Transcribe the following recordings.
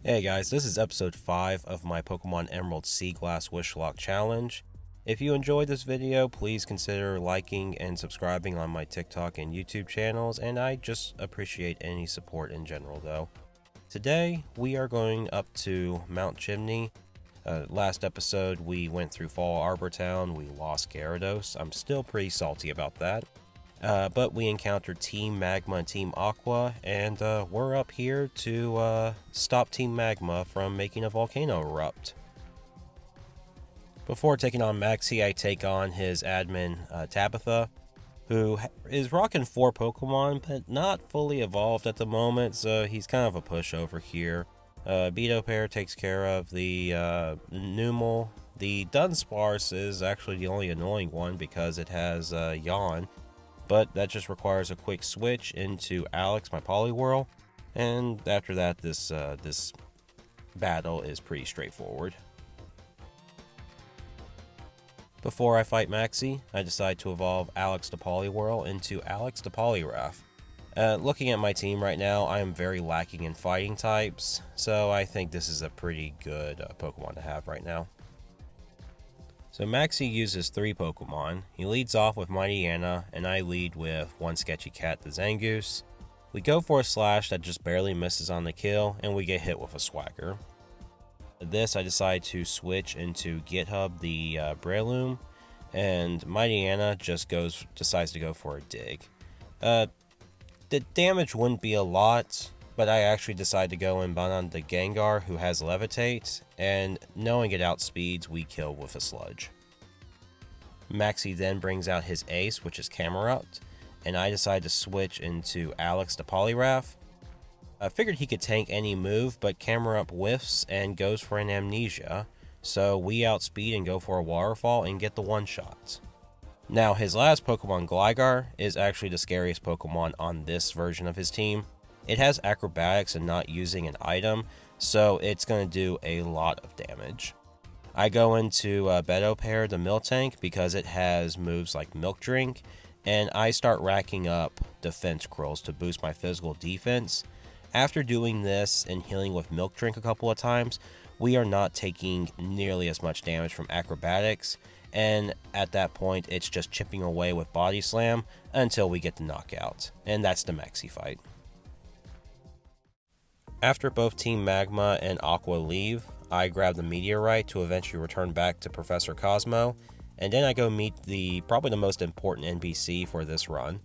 Hey guys, this is episode 5 of my Pokemon Emerald Seaglass Wishlocke challenge. If you enjoyed this video, please consider liking and subscribing on my TikTok and YouTube channels, and I just appreciate any support in general though. Today, we are going up to Mount Chimney. Last episode, we went through Fall Arbor Town, we lost Gyarados. I'm still pretty salty about that. But we encountered Team Magma and Team Aqua, and we're up here to stop Team Magma from making a volcano erupt. Before taking on Maxie, I take on his admin, Tabitha, who is rocking 4 Pokemon, but not fully evolved at the moment, so he's kind of a pushover here. Beetle takes care of the Numel. The Dunsparce is actually the only annoying one because it has Yawn. But that just requires a quick switch into Alex, my Poliwhirl, and after that, this battle is pretty straightforward. Before I fight Maxie, I decide to evolve Alex to Poliwhirl into Alex to Poliwrath. Looking at my team right now, I am very lacking in fighting types, so I think this is a pretty good Pokemon to have right now. So Maxie uses 3 Pokemon. He leads off with Mightyena, and I lead with one Sketchy Cat, the Zangoose. We go for a Slash that just barely misses on the kill, and we get hit with a Swagger. This, I decide to switch into GitHub, the Breloom, and Mightyena just decides to go for a Dig. The damage wouldn't be a lot, but I actually decide to go in on the Gengar, who has Levitate, and knowing it outspeeds, we kill with a Sludge. Maxie then brings out his ace, which is Camerupt, and I decide to switch into Alex to Poliwrath. I figured he could tank any move, but Camerupt whiffs and goes for an Amnesia, so we outspeed and go for a Waterfall and get the one-shot. Now, his last Pokemon, Gligar, is actually the scariest Pokemon on this version of his team. It has acrobatics and not using an item, so it's going to do a lot of damage. I go into Bedopair, the Miltank, because it has moves like Milk Drink, and I start racking up defense curls to boost my physical defense. After doing this and healing with Milk Drink a couple of times, we are not taking nearly as much damage from acrobatics, and at that point it's just chipping away with Body Slam until we get the knockout, and that's the Maxie fight. After both Team Magma and Aqua leave, I grab the Meteorite to eventually return back to Professor Cosmo, and then I go meet probably the most important NPC for this run.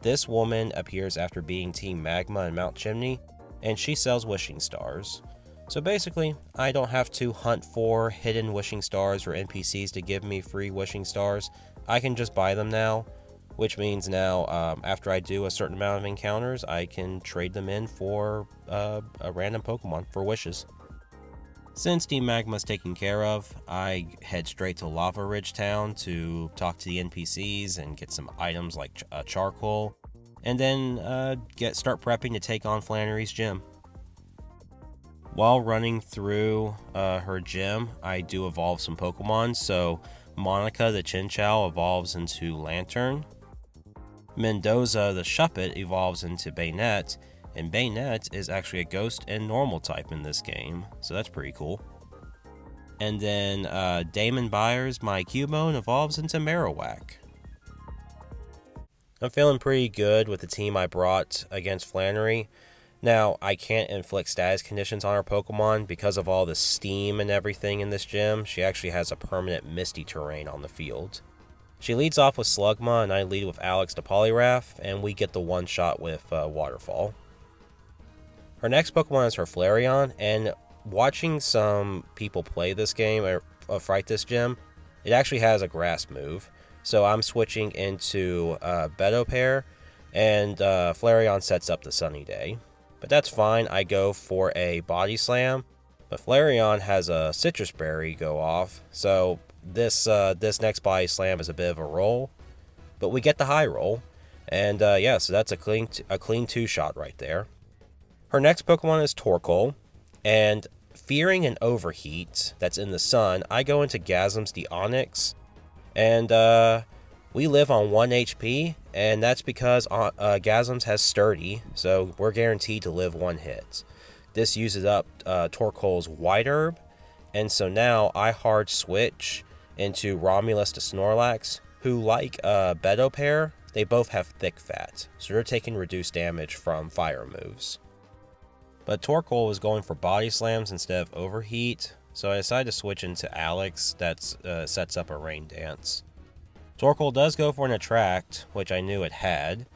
This woman appears after beating Team Magma in Mount Chimney, and she sells wishing stars. So basically, I don't have to hunt for hidden wishing stars or NPCs to give me free wishing stars. I can just buy them now, which means now, after I do a certain amount of encounters, I can trade them in for a random Pokemon for wishes. Since Team Magma's taken care of, I head straight to Lava Ridge Town to talk to the NPCs and get some items like charcoal, and then start prepping to take on Flannery's gym. While running through her gym, I do evolve some Pokemon, so Monica the Chinchou evolves into Lantern. Mendoza the Shuppet evolves into Bayonet, and Bayonet is actually a ghost and normal type in this game, so that's pretty cool. And then Damon Byers, my Cubone, evolves into Marowak. I'm feeling pretty good with the team I brought against Flannery. Now, I can't inflict status conditions on her Pokemon because of all the steam and everything in this gym. She actually has a permanent misty terrain on the field. She leads off with Slugma, and I lead with Alex to Poliwrath, and we get the one-shot with Waterfall. Her next Pokemon is her Flareon, and watching some people play this game, or fight this gym, it actually has a grass move. So I'm switching into Bedopair, and Flareon sets up the Sunny Day. But that's fine, I go for a Body Slam, but Flareon has a Citrus Berry go off, so this next Body Slam is a bit of a roll, but we get the high roll, and yeah, so that's a clean 2-shot right there. Her next Pokemon is Torkoal, and fearing an overheat that's in the sun, I go into Gasm's the Onyx, and we live on 1 HP, and that's because Gasms has Sturdy, so we're guaranteed to live 1 hit. this uses up Torkoal's White Herb, and so now I hard switch into Romulus to Snorlax, who, like Beto pair, they both have thick fat, so they're taking reduced damage from fire moves. But Torkoal was going for body slams instead of overheat, so I decided to switch into Alex that sets up a rain dance. Torkoal does go for an attract, which I knew it had,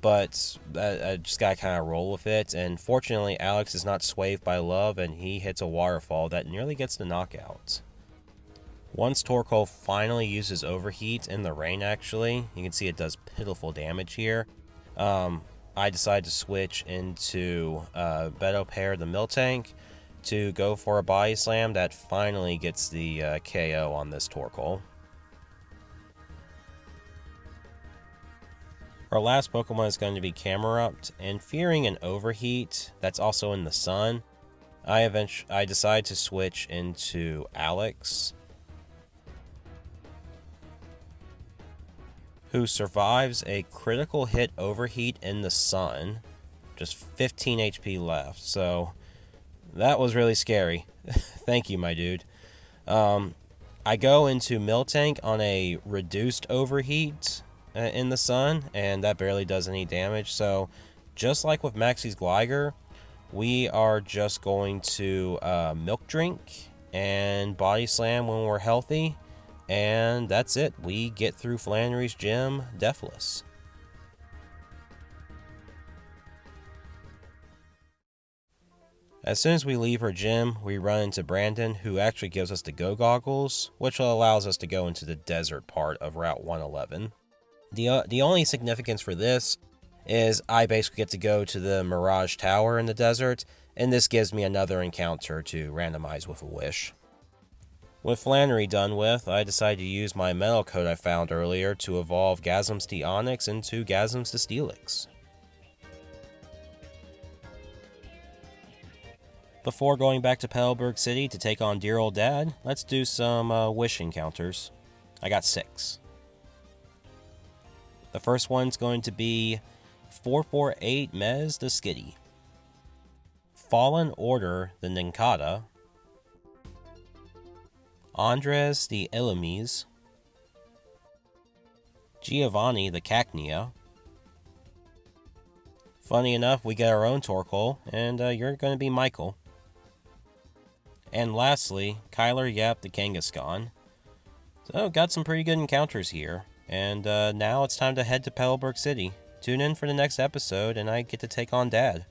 but I just gotta kind of roll with it, and fortunately Alex is not swayed by love, and he hits a waterfall that nearly gets the knockout. Once Torkoal finally uses overheat in the rain, actually, you can see it does pitiful damage here. I decided to switch into Beto pair the Miltank to go for a body slam that finally gets the KO on this Torkoal. Our last Pokemon is going to be Camerupt, and fearing an overheat that's also in the sun, I decided to switch into Alex, who survives a critical hit overheat in the sun, just 15 HP left, so that was really scary. Thank you, my dude. I go into Miltank on a reduced overheat in the sun, and that barely does any damage, so just like with Maxie's Gligar, we are just going to Milk Drink and Body Slam when we're healthy, and that's it. We get through Flannery's Gym deathless. As soon as we leave her gym, we run into Brandon, who actually gives us the Go Goggles, which allows us to go into the desert part of Route 111. The only significance for this is I basically get to go to the Mirage Tower in the desert, and this gives me another encounter to randomize with a wish. With Flannery done with, I decided to use my metal coat I found earlier to evolve Gasms to Onyx into Gasms to Steelix. Before going back to Petalburg City to take on dear old dad, let's do some wish encounters. I got 6. The first one's going to be 448 Mez the Skitty, Fallen Order the Nincada, Andres the Illumise, Giovanni the Cacnea. Funny enough, we get our own Torkoal, and you're going to be Michael. And lastly, Kyler Yap the Kangaskhan. So, got some pretty good encounters here. And now it's time to head to Petalburg City. Tune in for the next episode, and I get to take on Dad.